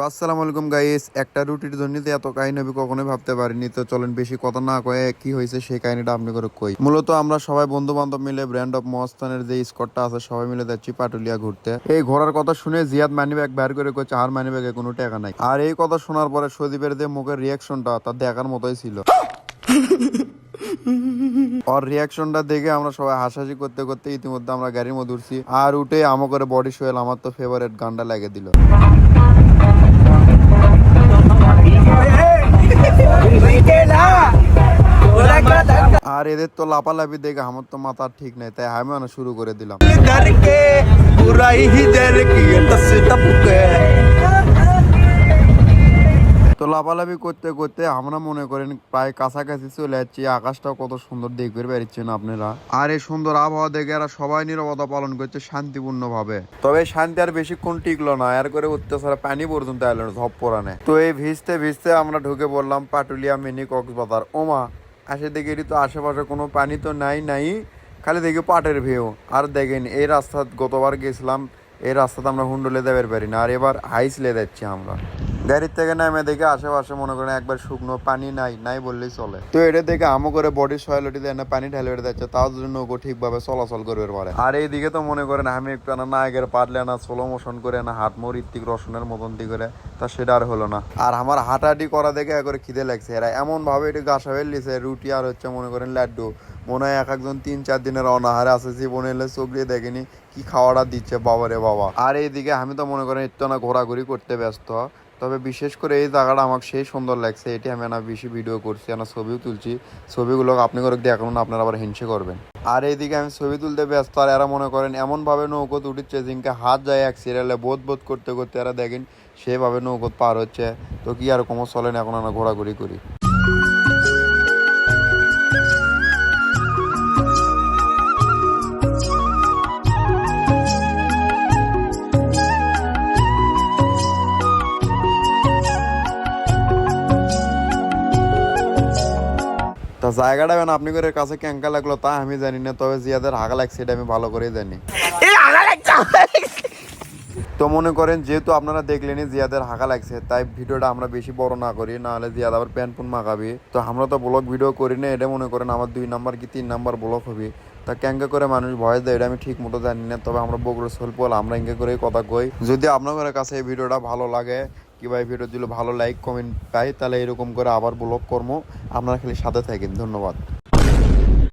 আসসালামু আলাইকুম গাইস। একটা রুটির জন্য যে এত কাহিনী আমি কখনোই ভাবতে পারিনি। তো চলেন বেশি কথা না কয়ে কি হয়েছে সেই কাহিনীটা আপনি করে কই। মূলত আমরা সবাই বন্ধু বান্ধব মিলে ব্র্যান্ড অফ মস্তানের যে স্কটটা আছে সবাই মিলে যাচ্ছি পাটুলিয়া ঘুরতে। এই ঘোরার কথা শুনে জিয়াদ মানি ব্যাগ বের করে কইছে আর মানি ব্যাগে কোনো টাকা নাই। আর এই কথা শোনার পরে সদীপের যে মুখের রিয়াকশনটা তার দেখার মতোই ছিল। ওর রিয়াকশনটা দেখে আমরা সবাই হাসাহাসি করতে করতে ইতিমধ্যে আমরা গাড়ির মধ্যে উঠছি আর উঠে আমো করে বডি শোয়েল আমার তো ফেভারিট গানটা লাগিয়ে দিল। আর এদের তো লাপালাপি দেখে আমার তো মাথা ঠিক নেই, তাই আমি না শুরু করে দিলাম। তো লাপালাপি করতে করতে আমরা মনে করেন প্রায় কাছাকাছি চলে যাচ্ছি। আকাশটাও কত সুন্দর দেখবে পাচ্ছেন আপনারা। আর এই সুন্দর আবহাওয়া দেখে এরা সবাই নীরবতা পালন করছে শান্তিপূর্ণ ভাবে। তবে শান্তি আর বেশিক্ষণ টিকলো না, এর করে অত্যাচার পানি পর্যন্ত এলো ঝপ পরানে। তো এই ভিজতে ভিজতে আমরা ঢুকে পড়লাম পাটুলিয়া মিনি কক্সবাজার। ওমা আসে দেখি তো আশেপাশে কোনো পানি তো নাই, খালি দেখি পাটের ভিউ। আর দেখেন এই রাস্তা গতবার গেছিলাম, এই রাস্তাতে আমরা হুন্ডলে দেবের পারি না, আর এবার হাইসলে যাচ্ছি আমরা। গাড়ির থেকে নামে দেখে আশেপাশে মনে করেন একবার শুকনো পানি নাই বললেই চলে। তো এটা দেখে আমো করে বডি সয়েলটি দেয় না, পানি ঢালে বেড়ে যাচ্ছে, তাও যদি নৌকো ঠিকভাবে চলাচল করবে পারে। আর এইদিকে তো মনে করেন আমি একটু না নায়কের পারলে না স্লো মোশন করে না হাটমোর ঋত্বিক রোশনের মতন দি করে, তা সেটা আর হলো না। আর আমার হাঁটাহাঁটি করা দেখে একবারে খিদে লাগছে। এরা এমন ভাবে এটা গাছা ফেললিছে, রুটি আর হচ্ছে মনে করেন লাড্ডু। মনে হয় এক একজন 3-4 দিনের অনাহারে আছে, জীবনে এলে চোখ দিয়ে দেখেনি কি খাওয়াটা দিচ্ছে বাবারে বাবা। আর এইদিকে আমি তো মনে করেন একটু না ঘোরাঘুরি করতে ব্যস্ত। তবে বিশেষ করে এই জায়গাটা আমাকে সেই সুন্দর লাগছে, এটি আমি না বেশি ভিডিও করছি, না ছবিও তুলছি। ছবিগুলো আপনি করে দেখানো না, আপনারা আবার হিংসে করবেন। আর এইদিকে আমি ছবি তুলতে ব্যস্ত, আর এরা মনে করেন এমনভাবে নৌকো উঠছে জিনকে হাত যায় এক সিরিয়ালে বোধ করতে করতে এরা দেখেন সেভাবে নৌকো পার হচ্ছে। তো কি আর কোনো চলে না, এখন আমরা ঘোরাঘুরি করি। তা জায়গাটা আপনি করে কাছে ক্যাঙ্কা লাগলো তা আমি জানি না, তবে জিয়াদের হাগা লাগছে এটা আমি ভালো করেই জানি। তো মনে করেন যেহেতু আপনারা দেখলেনই জিয়াদের হাগা লাগছে, তাই ভিডিওটা আমরা বেশি বড় না করি, নাহলে জিয়াদ আবার প্যান পুন মাখাবি। তো আমরা তো ব্লগ ভিডিও করি না, এটা মনে করেন আমার 2 নাম্বার কি 3 নাম্বার ব্লগ হবে। তা ক্যাঙ্কা করে মানুষ ভয় দেয় এটা আমি ঠিক মতো জানি না, তবে আমরা বগুড়া সোলপল আমরা ইঙ্গে করে কথা কই। যদি আপনাদের কাছে এই ভিডিওটা ভালো লাগে কিংবা এই ভিডিও যদি ভালো লাইক কমেন্ট পাই, তাহলে এরকম করে আবার ব্লগ করবো। আপনারা খালি সাথে থাকেন। ধন্যবাদ।